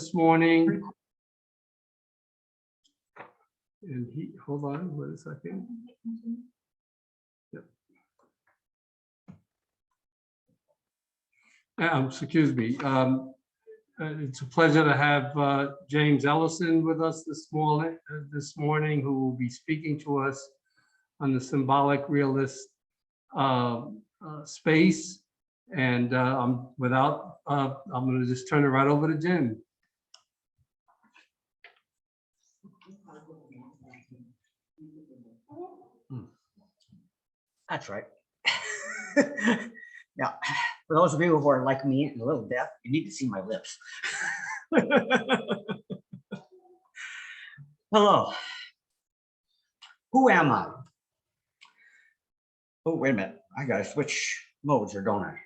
this morning. And hold on, wait a second. Yep. Excuse me. It's a pleasure to have James Ellison with us this morning, who will be speaking to us on the symbolic realist space. And I'm going to just turn it right over to Jim. That's right. Now, for those of you who are like me and a little deaf, you need to see my lips. Hello. Who am I? Oh, wait a minute. I gotta switch modes, or don't I?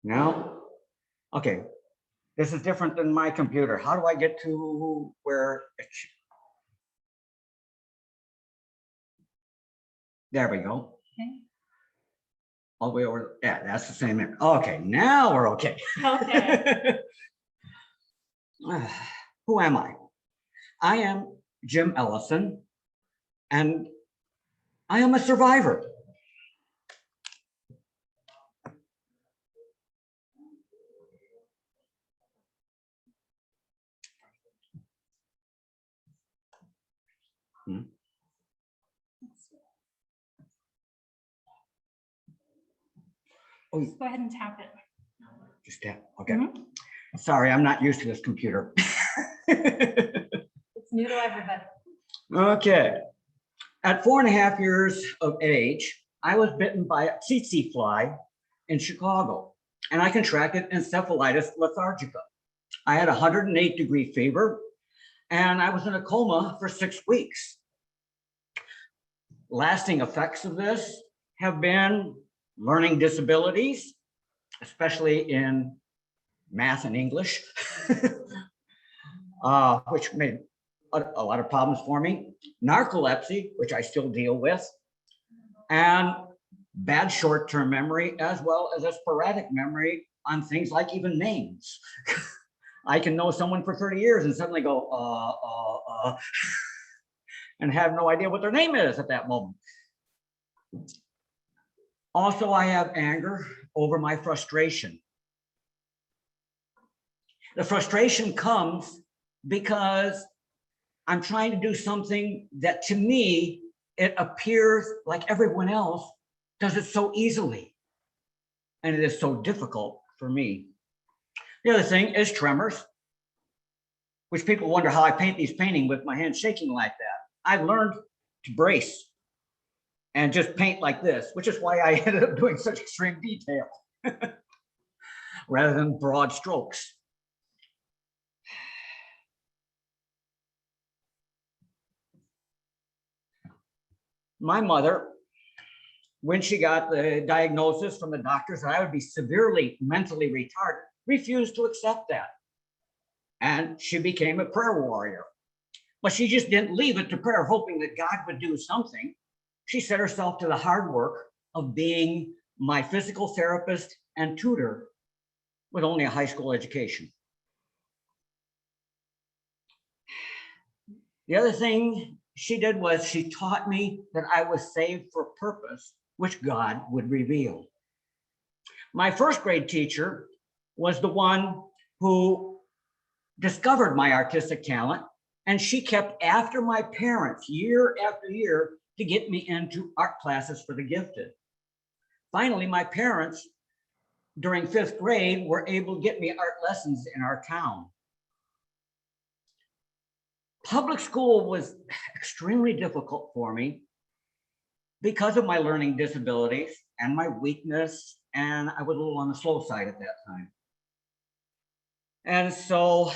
No? Okay. This is different than my computer. How do I get to where it's... There we go. Okay. All the way over. Yeah, that's the same here. Okay, now we're okay. Okay. Who am I? I am Jim Ellison, and I am a survivor. Oh, Just go ahead and tap it. just tap. Okay. Sorry, I'm not used to this computer. It's new to everybody. Okay. At 4.5 years of age, I was bitten by a tsetse fly in Chicago, and I contracted encephalitis lethargica. I had 108-degree fever, and I was in a coma for 6 weeks. Lasting effects of this have been learning disabilities, especially in math and English, which made a lot of problems for me, narcolepsy, which I still deal with, and bad short-term memory, as well as a sporadic memory on things like even names. I can know someone for 30 years and suddenly go, and have no idea what their name is at that moment. Also, I have anger over my frustration. The frustration comes because I'm trying to do something that, to me, it appears like everyone else does it so easily. And it is so difficult for me. The other thing is tremors, which people wonder how I paint these paintings with my hands shaking like that. I've learned to brace and just paint like this, which is why I ended up doing such extreme detail rather than broad strokes. My mother, when she got the diagnosis from the doctors that I would be severely mentally retarded, refused to accept that. And she became a prayer warrior. But she just didn't leave it to prayer, hoping that God would do something. She set herself to the hard work of being my physical therapist and tutor with only a high school education. The other thing she did was she taught me that I was saved for a purpose, which God would reveal. My first grade teacher was the one who discovered my artistic talent, and she kept after my parents year after year to get me into art classes for the gifted. Finally, my parents, during 5th grade, were able to get me art lessons in our town. Public school was extremely difficult for me because of my learning disabilities and my weakness, and I was a little on the slow side at that time. And so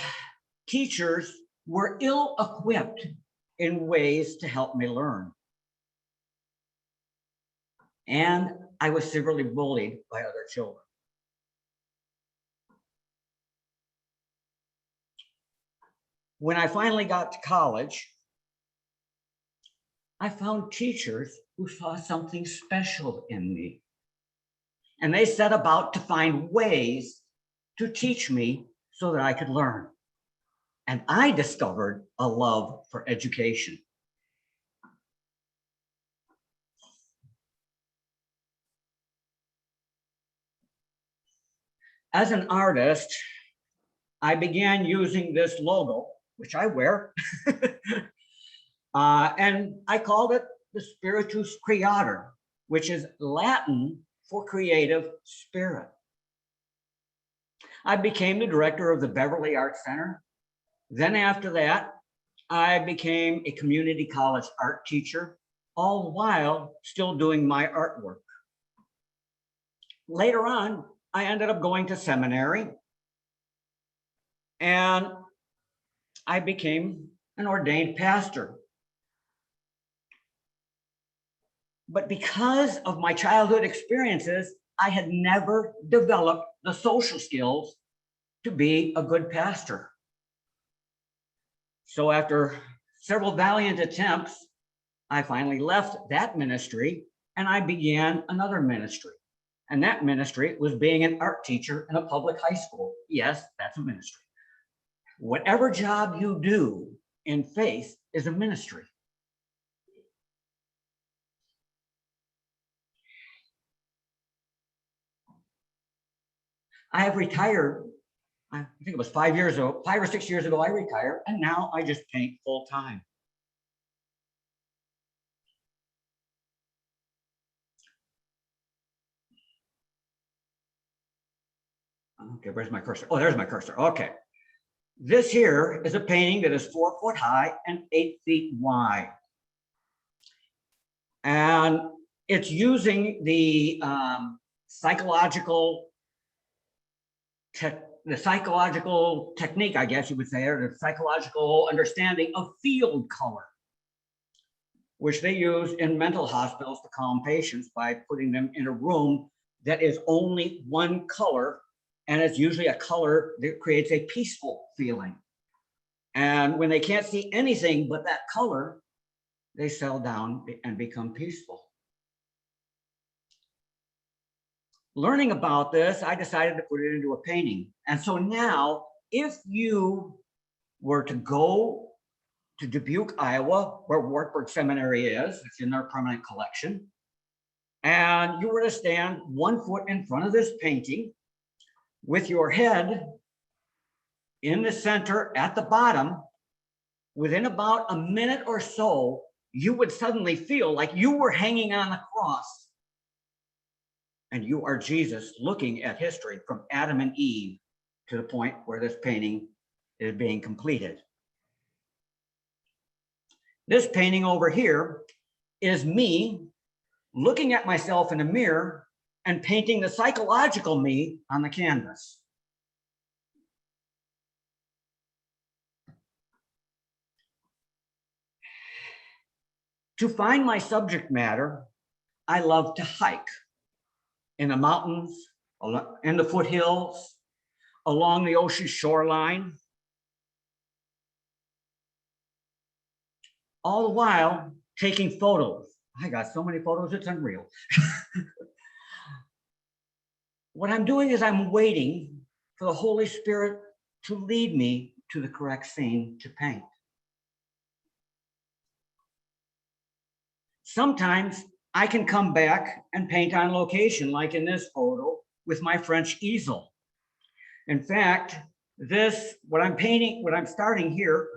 teachers were ill-equipped in ways to help me learn. And I was severely bullied by other children. When I finally got to college, I found teachers who saw something special in me. And they set about to find ways to teach me so that I could learn. And I discovered a love for education. As an artist, I began using this logo, which I wear, and I called it the Spiritus Preorder, which is Latin for creative spirit. I became the director of the Beverly Arts Center. Then after that, I became a community college art teacher, all while still doing my artwork. Later on, I ended up going to seminary, and I became an ordained pastor. But because of my childhood experiences, I had never developed the social skills to be a good pastor. So after several valiant attempts, I finally left that ministry and I began another ministry. And that ministry was being an art teacher in a public high school. Yes, that's a ministry. Whatever job you do in faith is a ministry. I have retired. I think it was 5 years ago, 5 or 6 years ago, I retired, and now I just paint full time. Okay, where's my cursor? Oh, there's my cursor. Okay. This here is a painting that is 4 foot high and 8 feet wide. And it's using the psychological technique, I guess you would say, or the psychological understanding of field color, which they use in mental hospitals to calm patients by putting them in a room that is only one color, and it's usually a color that creates a peaceful feeling. And when they can't see anything but that color, they settle down and become peaceful. Learning about this, I decided to put it into a painting. And so now, if you were to go to Dubuque, Iowa, where Wartburg Seminary is, it's in their permanent collection, and you were to stand 1 foot in front of this painting with your head in the center at the bottom, within about a minute or so, you would suddenly feel like you were hanging on the cross. And you are Jesus looking at history from Adam and Eve to the point where this painting is being completed. This painting over here is me looking at myself in a mirror and painting the psychological me on the canvas. To find my subject matter, I love to hike in the mountains, in the foothills, along the ocean shoreline, all the while taking photos. I got so many photos, it's unreal. What I'm doing is I'm waiting for the Holy Spirit to lead me to the correct scene to paint. Sometimes I can come back and paint on location, like in this photo with my French easel. In fact, what I'm starting here.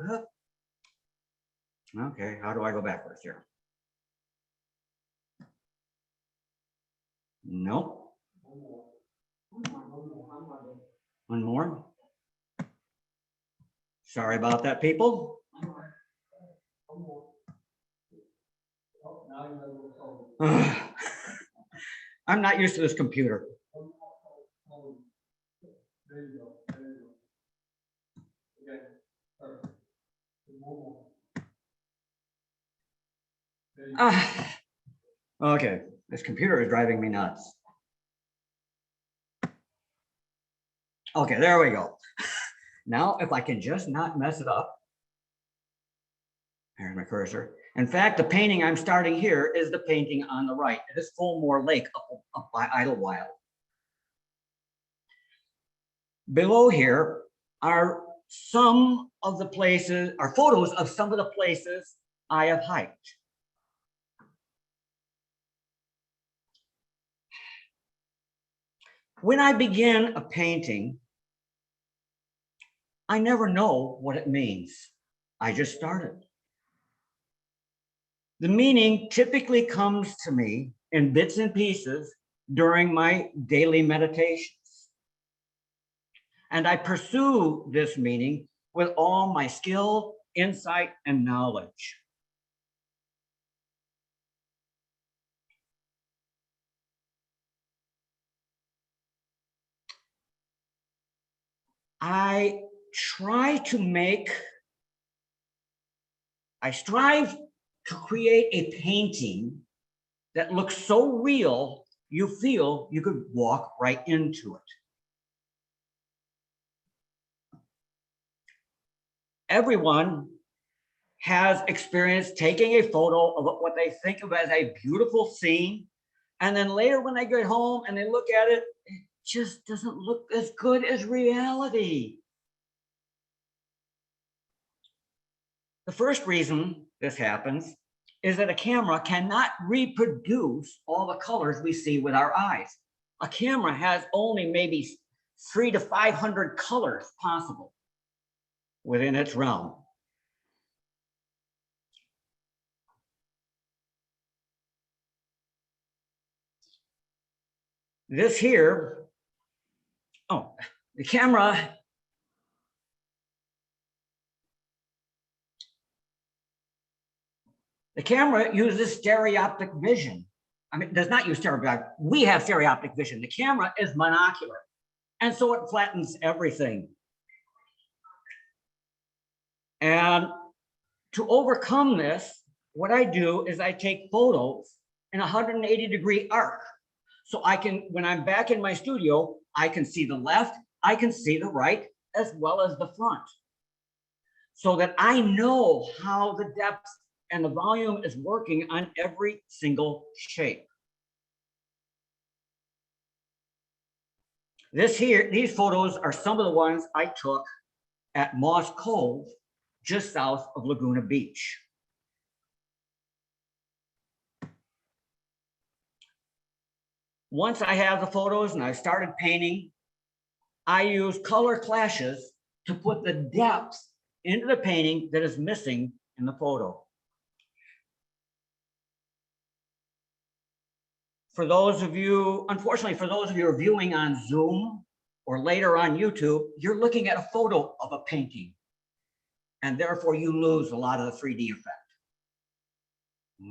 Okay, how do I go backwards here? Nope. One more. Sorry about that, people. I'm not used to this computer. Okay, this computer is driving me nuts. Okay, there we go. Now, if I can just not mess it up. Here's my cursor. In fact, the painting I'm starting here is the painting on the right. It is Fulmore Lake up by Idlewild. Below here are some of the places, are photos of some of the places I have hiked. When I begin a painting, I never know what it means. I just started. The meaning typically comes to me in bits and pieces during my daily meditations. And I pursue this meaning with all my skill, insight, and knowledge. I strive to create a painting that looks so real, you feel you could walk right into it. Everyone has experienced taking a photo of what they think of as a beautiful scene, and then later when they get home and they look at it, it just doesn't look as good as reality. The first reason this happens is that a camera cannot reproduce all the colors we see with our eyes. A camera has only maybe 300 to 500 colors possible within its realm. This here, the camera uses stereoptic vision. I mean, it does not use stereoptic. We have stereoptic vision. The camera is monocular, and so it flattens everything. And to overcome this, what I do is I take photos in a 180-degree arc. So I can, when I'm back in my studio, I can see the left, I can see the right, as well as the front. So that I know how the depth and the volume is working on every single shape. These photos are some of the ones I took at Moss Cove, just south of Laguna Beach. Once I have the photos and I started painting, I use color clashes to put the depth into the painting that is missing in the photo. For those of you, unfortunately, for those of you who are viewing on Zoom or later on YouTube, you're looking at a photo of a painting, and therefore you lose a lot of the 3D effect.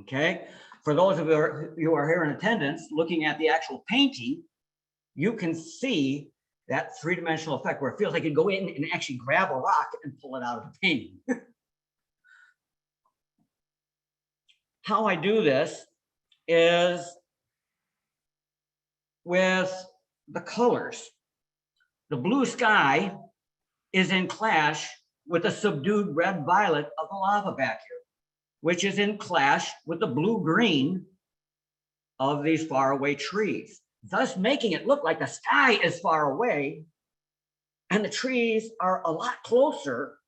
Okay? For those of you who are here in attendance, looking at the actual painting, you can see that three-dimensional effect where it feels like you go in and actually grab a rock and pull it out of the painting. How I do this is with the colors. The blue sky is in clash with the subdued red-violet of the lava back here, which is in clash with the blue-green of these faraway trees, thus making it look like the sky is far away and the trees are a lot closer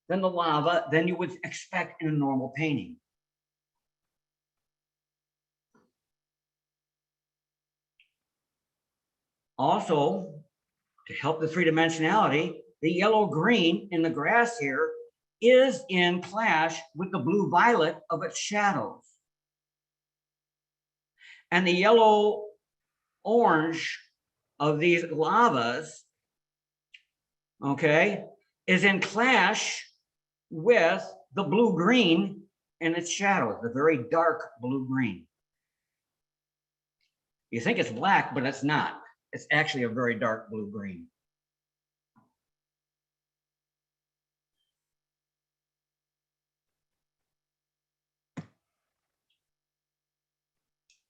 than the lava than you would expect in a normal painting. Also, to help the three-dimensionality, the yellow-green in the grass here is in clash with the blue-violet of its shadows. And the yellow-orange of these lavas, okay, is in clash with the blue-green in its shadows, the very dark blue-green. You think it's black, but it's not. It's actually a very dark blue-green.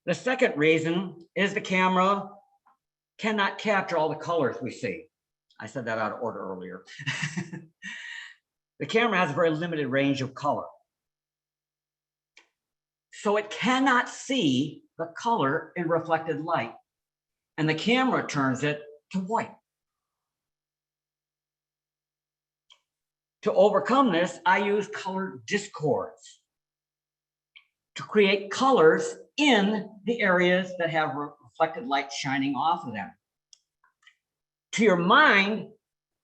The second reason is the camera cannot capture all the colors we see. I said that out of order earlier. The camera has a very limited range of color. So it cannot see the color in reflected light, and the camera turns it to white. To overcome this, I use color discords to create colors in the areas that have reflected light shining off of them. To your mind,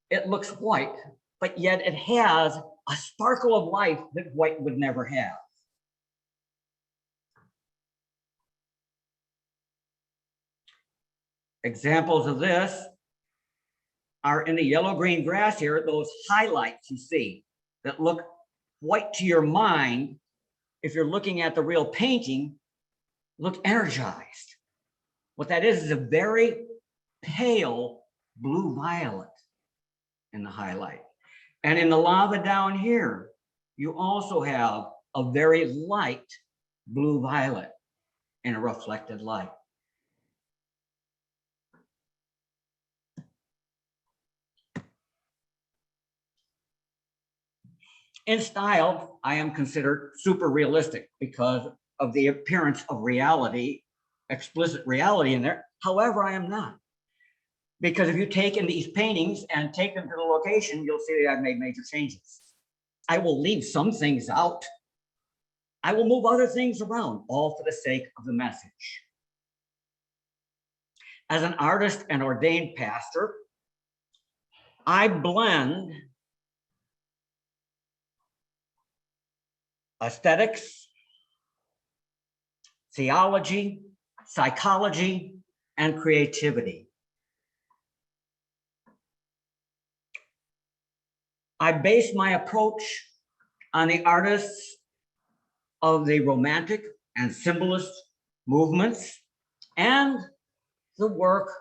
it looks white, but yet it has a sparkle of life that white would never have. Examples of this are in the yellow-green grass here, those highlights you see that look white to your mind. If you're looking at the real painting, look energized. What that is a very pale blue violet in the highlight. And in the lava down here, you also have a very light blue violet in a reflected light. In style, I am considered super realistic because of the appearance of reality, explicit reality in there. However, I am not. Because if you take in these paintings and take them to the location, you'll see that I've made major changes. I will leave some things out. I will move other things around, all for the sake of the message. As an artist and ordained pastor, I blend aesthetics, theology, psychology, and creativity. I base my approach on the artists of the Romantic and Symbolist movements and the work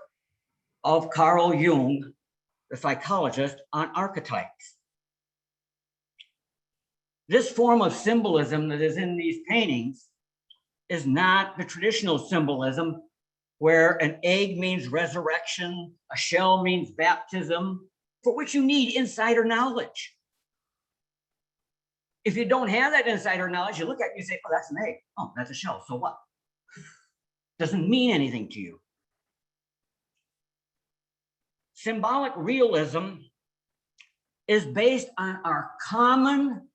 of Carl Jung, the psychologist, on archetypes. This form of symbolism that is in these paintings is not the traditional symbolism where an egg means resurrection, a shell means baptism, for which you need insider knowledge. If you don't have that insider knowledge, you look at it and you say, oh, that's an egg. Oh, that's a shell. So what? Doesn't mean anything to you. Symbolic realism is based on our common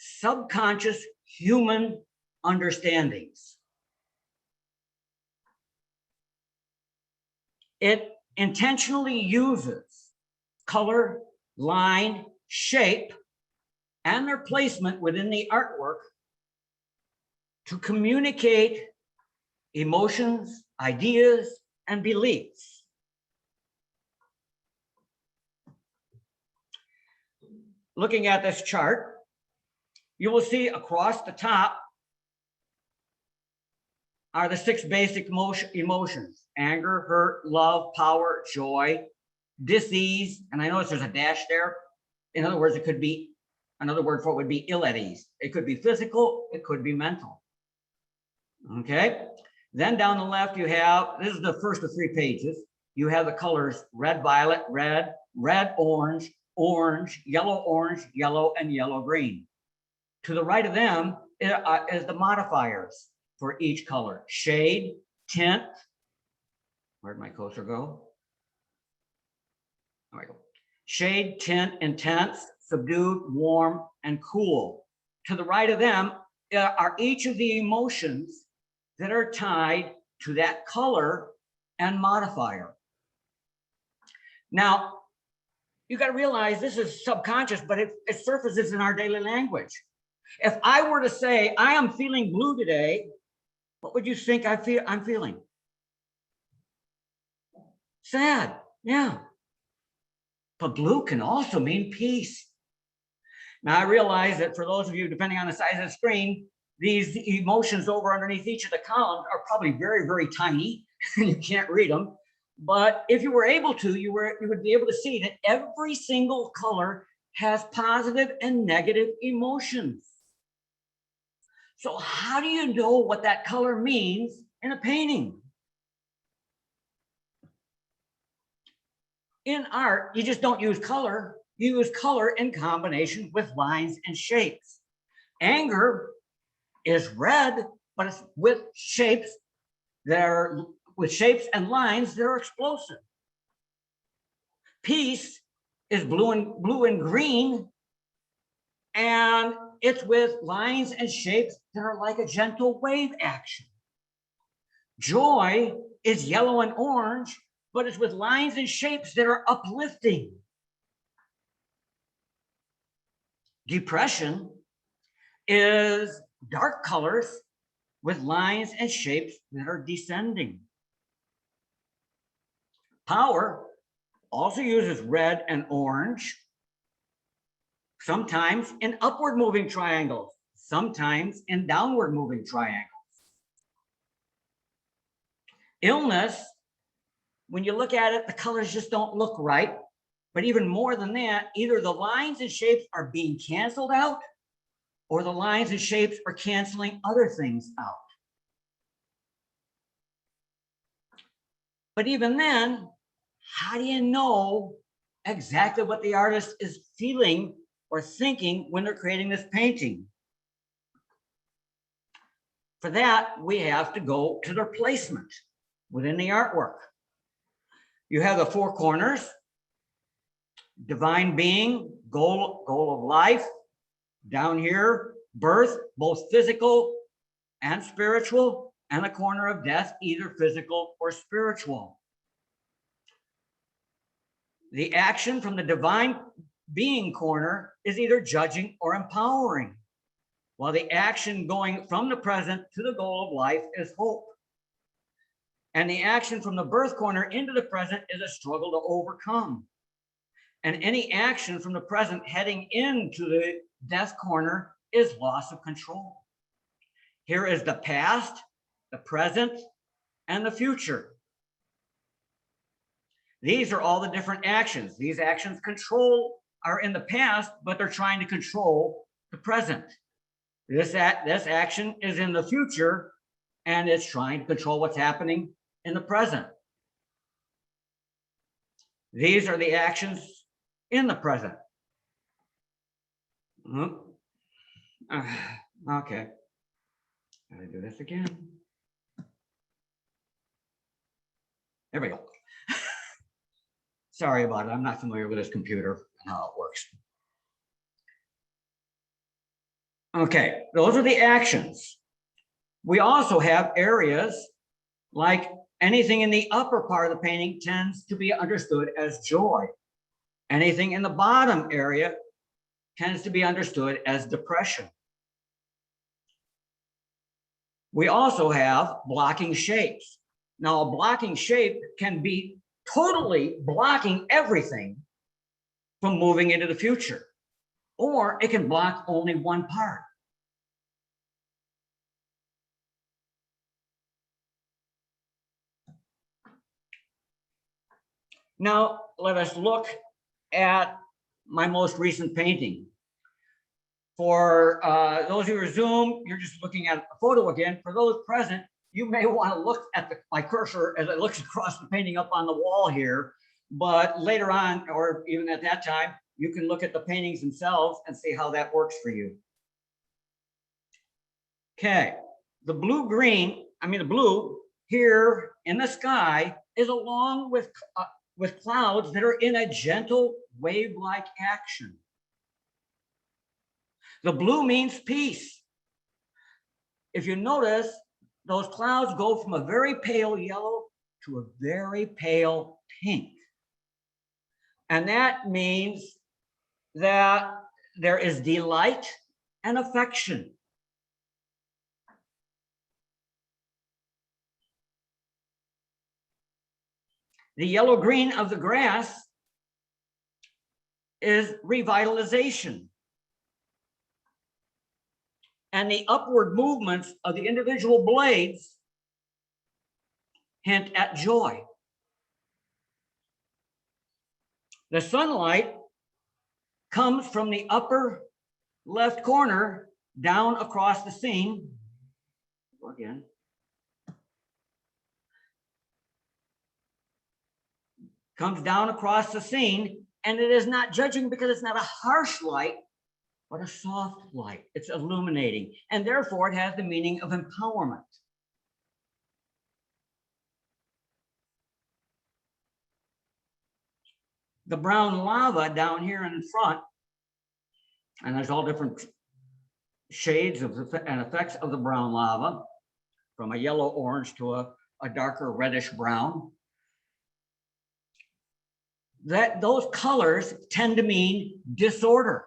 subconscious human understandings. It intentionally uses color, line, shape, and their placement within the artwork to communicate emotions, ideas, and beliefs. Looking at this chart, you will see across the top are the 6 basic emotions: anger, hurt, love, power, joy, dis-ease, and I notice there's a dash there. In other words, it could be, another word for it would be ill at ease. It could be physical, it could be mental. Okay, then down the left you have, this is the first of 3 pages, you have the colors red, violet, red, red, orange, orange, yellow, and yellow, green. To the right of them is the modifiers for each color: shade, tint, where'd my cursor go? There we go. Shade, tint, intense, subdued, warm, and cool. To the right of them are each of the emotions that are tied to that color and modifier. Now, you got to realize this is subconscious, but it surfaces in our daily language. If I were to say, I am feeling blue today, what would you think I'm feeling? Sad, yeah. But blue can also mean peace. Now I realize that for those of you, depending on the size of the screen, these emotions over underneath each of the columns are probably very, very tiny. You can't read them. But if you were able to, you would be able to see that every single color has positive and negative emotions. So how do you know what that color means in a painting? In art, you just don't use color. You use color in combination with lines and shapes. Anger is red, but it's with shapes and lines that are explosive. Peace is blue and green, And it's with lines and shapes that are like a gentle wave action. Joy is yellow and orange, but it's with lines and shapes that are uplifting. Depression is dark colors with lines and shapes that are descending. Power also uses red and orange, sometimes in upward moving triangles, sometimes in downward moving triangles. Illness, when you look at it, the colors just don't look right. But even more than that, either the lines and shapes are being canceled out, or the lines and shapes are canceling other things out. But even then, how do you know exactly what the artist is feeling or thinking when they're creating this painting? For that, we have to go to their placement within the artwork. You have the four corners: divine being, goal of life. Down here, birth, both physical and spiritual, and the corner of death, either physical or spiritual. The action from the divine being corner is either judging or empowering, while the action going from the present to the goal of life is hope. And the action from the birth corner into the present is a struggle to overcome. And any action from the present heading into the death corner is loss of control. Here is the past, the present, and the future. These are all the different actions. These actions are in the past, but they're trying to control the present. This action is in the future, and it's trying to control what's happening in the present. These are the actions in the present. Okay. Gotta do this again. There we go. Sorry about it. I'm not familiar with this computer and how it works. Okay, those are the actions. We also have areas like anything in the upper part of the painting tends to be understood as joy. Anything in the bottom area tends to be understood as depression. We also have blocking shapes. Now, a blocking shape can be totally blocking everything from moving into the future, or it can block only one part. Now, let us look at my most recent painting. For those who are Zoom, you're just looking at a photo again. For those present, you may want to look at my cursor as it looks across the painting up on the wall here. But later on, or even at that time, you can look at the paintings themselves and see how that works for you. Okay, the blue here in the sky is along with clouds that are in a gentle wave-like action. The blue means peace. If you notice, those clouds go from a very pale yellow to a very pale pink. And that means that there is delight and affection. The yellow-green of the grass is revitalization. And the upward movements of the individual blades hint at joy. The sunlight comes from the upper left corner down across the scene. Again. Comes down across the scene, and it is not judging because it's not a harsh light, but a soft light. It's illuminating, and therefore it has the meaning of empowerment. The brown lava down here in front And there's all different shades of and effects of the brown lava, from a yellow orange to a darker reddish brown. Those colors tend to mean disorder.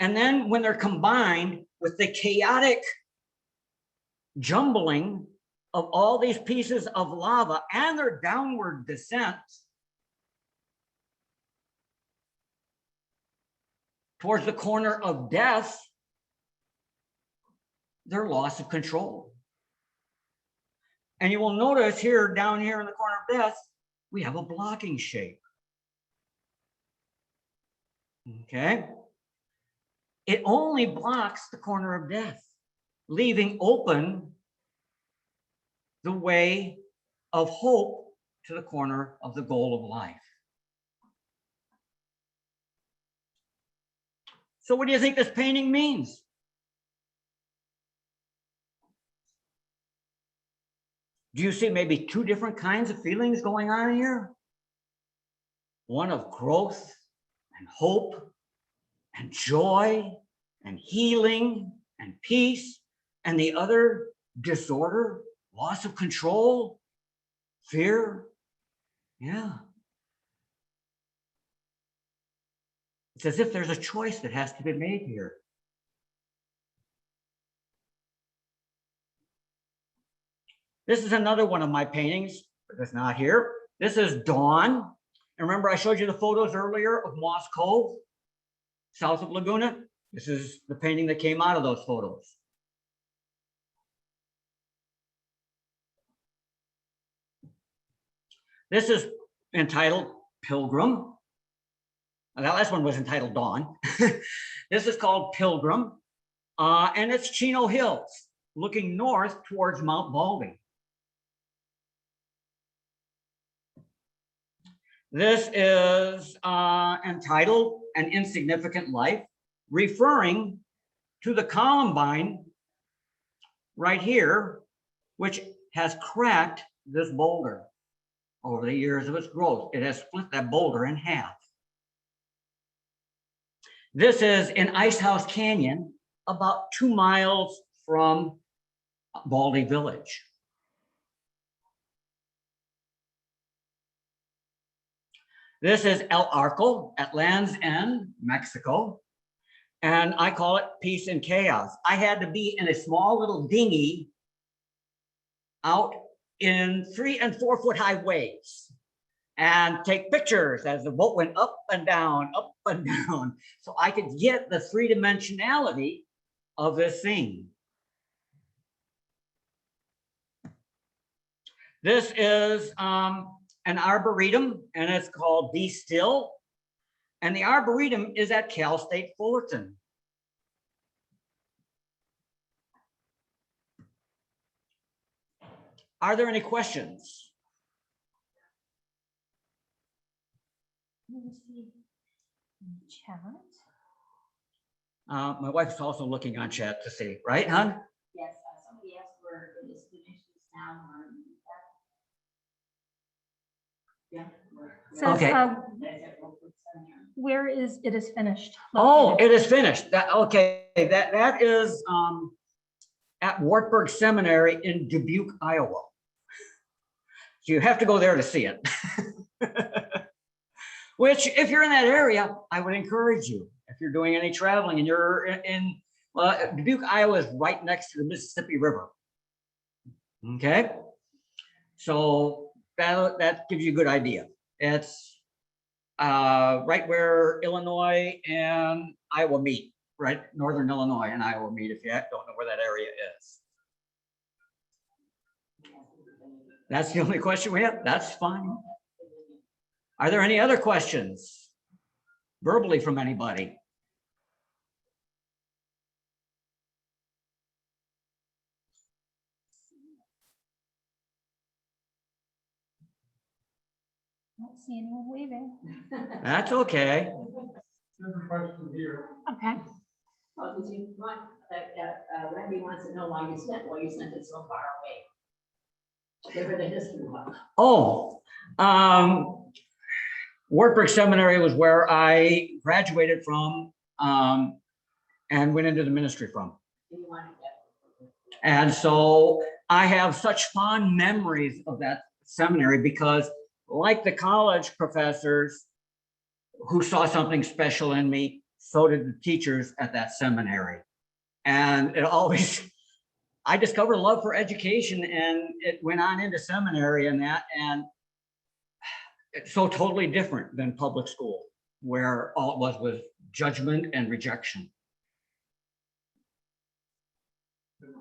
And then when they're combined with the chaotic jumbling of all these pieces of lava and their downward descent towards the corner of death, their loss of control. And you will notice here, down here in the corner of death, we have a blocking shape. Okay? It only blocks the corner of death, leaving open the way of hope to the corner of the goal of life. So what do you think this painting means? Do you see maybe two different kinds of feelings going on here? One of growth and hope and joy and healing and peace, and the other disorder, loss of control, fear. Yeah. It's as if there's a choice that has to be made here. This is another one of my paintings, but it's not here. This is Dawn. And remember, I showed you the photos earlier of Moss Cove, south of Laguna. This is the painting that came out of those photos. This is entitled Pilgrim. That last one was entitled Dawn. This is called Pilgrim, and it's Chino Hills, looking north towards Mount Baldy. This is entitled An Insignificant Life, referring to the Columbine right here, which has cracked this boulder over the years of its growth. It has split that boulder in half. This is in Icehouse Canyon, about 2 miles from Baldy Village. This is El Arco at Land's End, Mexico. And I call it Peace and Chaos. I had to be in a small little dinghy out in 3- and 4-foot high waves and take pictures as the boat went up and down, so I could get the three-dimensionality of this thing. This is an arboretum, and it's called Be Still. And the arboretum is at Cal State Fullerton. Are there any questions? Let me see. Chat. My wife's also looking on chat to see, right, hon? Yes, somebody asked where it is finished now. Yeah. Says, Okay. Where is it is finished? Oh, located? it is finished. Okay, that is at Wartburg Seminary in Dubuque, Iowa. So you have to go there to see it. Which, if you're in that area, I would encourage you. If you're doing any traveling and you're in Dubuque, Iowa is right next to the Mississippi River. Okay, so that gives you a good idea. It's right where Illinois and Iowa meet, right? Northern Illinois and Iowa meet, if you don't know where that area is. That's the only question we have. That's fine. Are there any other questions verbally from anybody? I don't see anyone waving. That's okay. There's a question here. Okay. Oh, did you want Randy wants to know why you sent it so far away? Give her the history of it. Oh, Wartburg Seminary was where I graduated from and went into the ministry from. You want to get. And so I have such fond memories of that seminary because, like the college professors who saw something special in me, so did the teachers at that seminary. And it always, I discovered a love for education, and it went on into seminary and that, and it's so totally different than public school, where all it was judgment and rejection.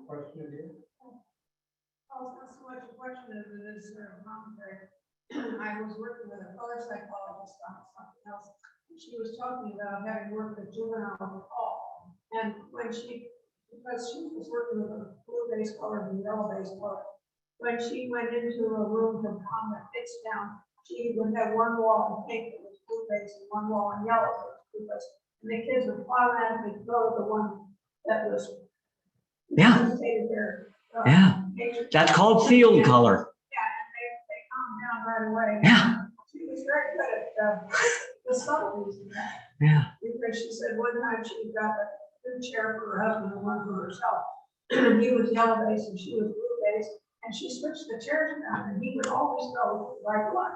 Question here? Oh, it's not so much a question as it is sort of commentary. I was working with a color psychologist on something else. She was talking about having worked with juvenile hall. And when because she was working with a blue-based color and yellow-based color, when she went into a room to calm the kids down, she would have one wall in pink that was blue-based and one wall in yellow that was blue-based. And the kids would automatically go to the one that was Yeah, there. yeah. That's called field color. Yeah, and they calmed down right away. Yeah, She was very good at the subtleties of that. yeah. Because she said one time she got a good chair for her husband and one for herself. He was yellow based and she was blue based, and she switched the chairs around, and he would always go with the right one.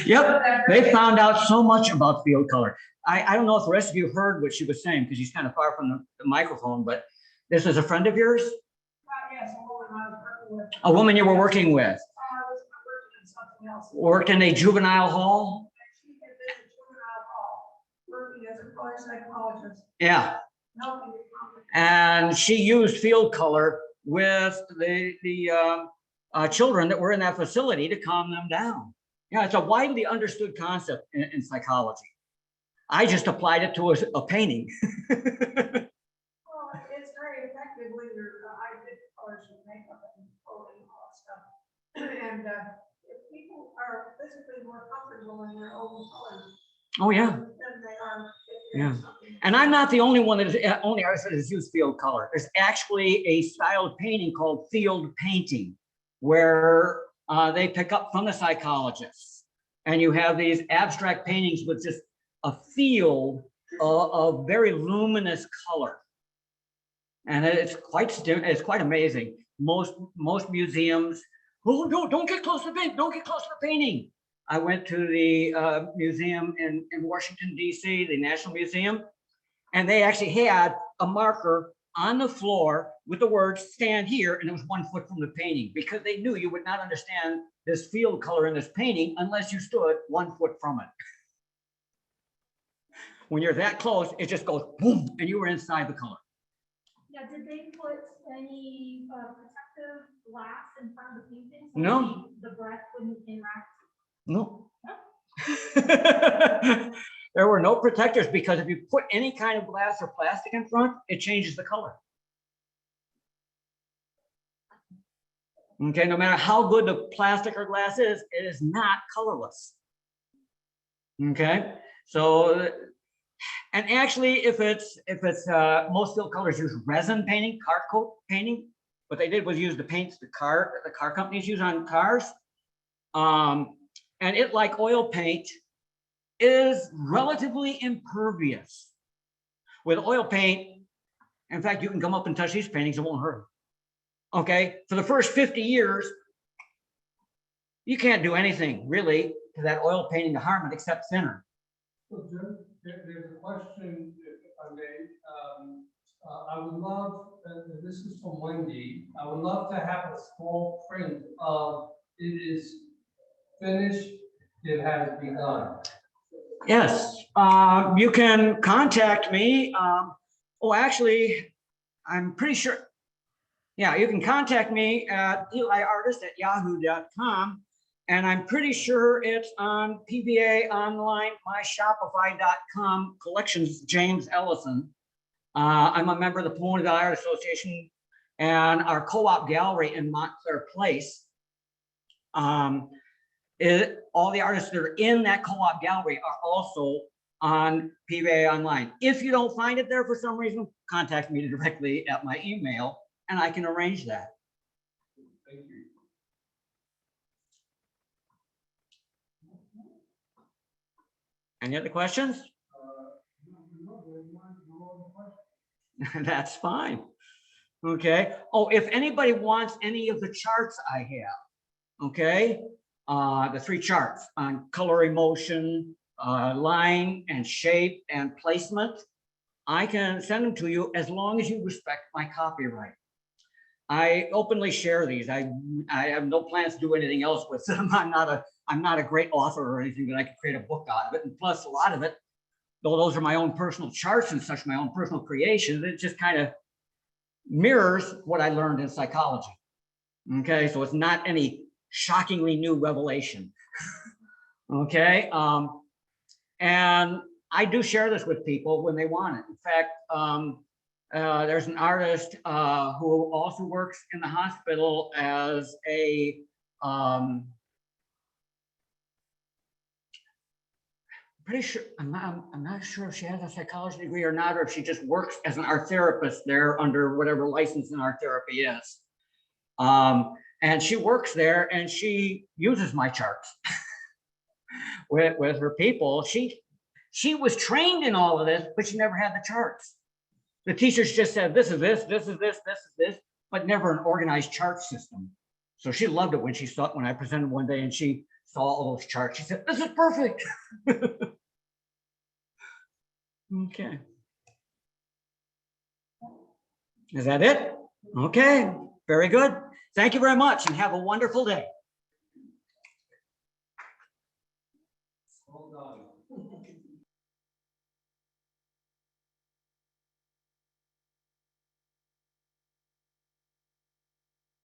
Yep, they found out so much about field color. I don't know if the rest of you heard what she was saying because she's kind of far from the microphone, but this is a friend of yours? Yes, a woman I was working with. A woman you were working with, I was working on something else. worked in a juvenile hall? She had been in juvenile hall, working as a color psychologist, Yeah, helping with conflict. and she used field color with the children that were in that facility to calm them down. Yeah, it's a widely understood concept in psychology. I just applied it to a painting. Well, it's very effective when you're, I did colors and makeup and clothing and all that stuff. And if people are physically more comfortable in their own colors Oh, yeah. than they are. Yeah. And I'm not the only one that is, only artist that has used field color. There's actually a style of painting called field painting, where they pick up from the psychologists. And you have these abstract paintings with just a field of very luminous color. And it's quite amazing. Most museums, oh, no, don't get close to the painting, don't get close to the painting. I went to the museum in Washington, D.C., the National Museum, and they actually had a marker on the floor with the words "stand here," and it was 1 foot from the painting, because they knew you would not understand this field color in this painting unless you stood 1 foot from it. When you're that close, it just goes boom, and you were inside the color. Yeah, did they put any protective glass in front of the painting? So No. The breath wouldn't interact? No. There were no protectors, because if you put any kind of glass or plastic in front, it changes the color. Okay, no matter how good the plastic or glass is, it is not colorless. Okay, so, and actually, if it's most field colors use resin painting, car coat painting. What they did was use the paints the car companies use on cars. And it, like oil paint, is relatively impervious. With oil paint, in fact, you can come up and touch these paintings, it won't hurt. Okay, for the first 50 years, you can't do anything really to that oil painting to harm it except thinner. So Jim, there's a question, if I may. I would love, this is from Wendy, I would love to have a small print of "it is finished, it has begun." Yes, you can contact me. Oh, actually, I'm pretty sure. Yeah, you can contact me at eliartist@yahoo.com. And I'm pretty sure it's on PBA Online, myshopify.com collections, James Ellison. I'm a member of the Pomona Valley Art Association and our co-op gallery in Montclair Place. All the artists that are in that co-op gallery are also on PBA Online. If you don't find it there for some reason, contact me directly at my email and I can arrange that. Thank you. Any other questions? That's fine. Okay. Oh, if anybody wants any of the charts I have, okay, the 3 charts on color, emotion, line and shape and placement, I can send them to you as long as you respect my copyright. I openly share these. I have no plans to do anything else with them. I'm not a great author or anything that I could create a book out of it. And plus, a lot of it, though those are my own personal charts and such, my own personal creations, it just kind of mirrors what I learned in psychology. Okay, so it's not any shockingly new revelation. Okay, and I do share this with people when they want it. In fact, there's an artist who also works in the hospital as a pretty sure, I'm not sure if she has a psychology degree or not, or if she just works as an art therapist there under whatever license in art therapy is. And she works there and she uses my charts with her people. She was trained in all of this, but she never had the charts. The teachers just said, this is this, this is this, this is this, but never an organized chart system. So she loved it when she saw it, when I presented one day and she saw all those charts. She said, this is perfect. Okay. Is that it? Okay, very good. Thank you very much and have a wonderful day.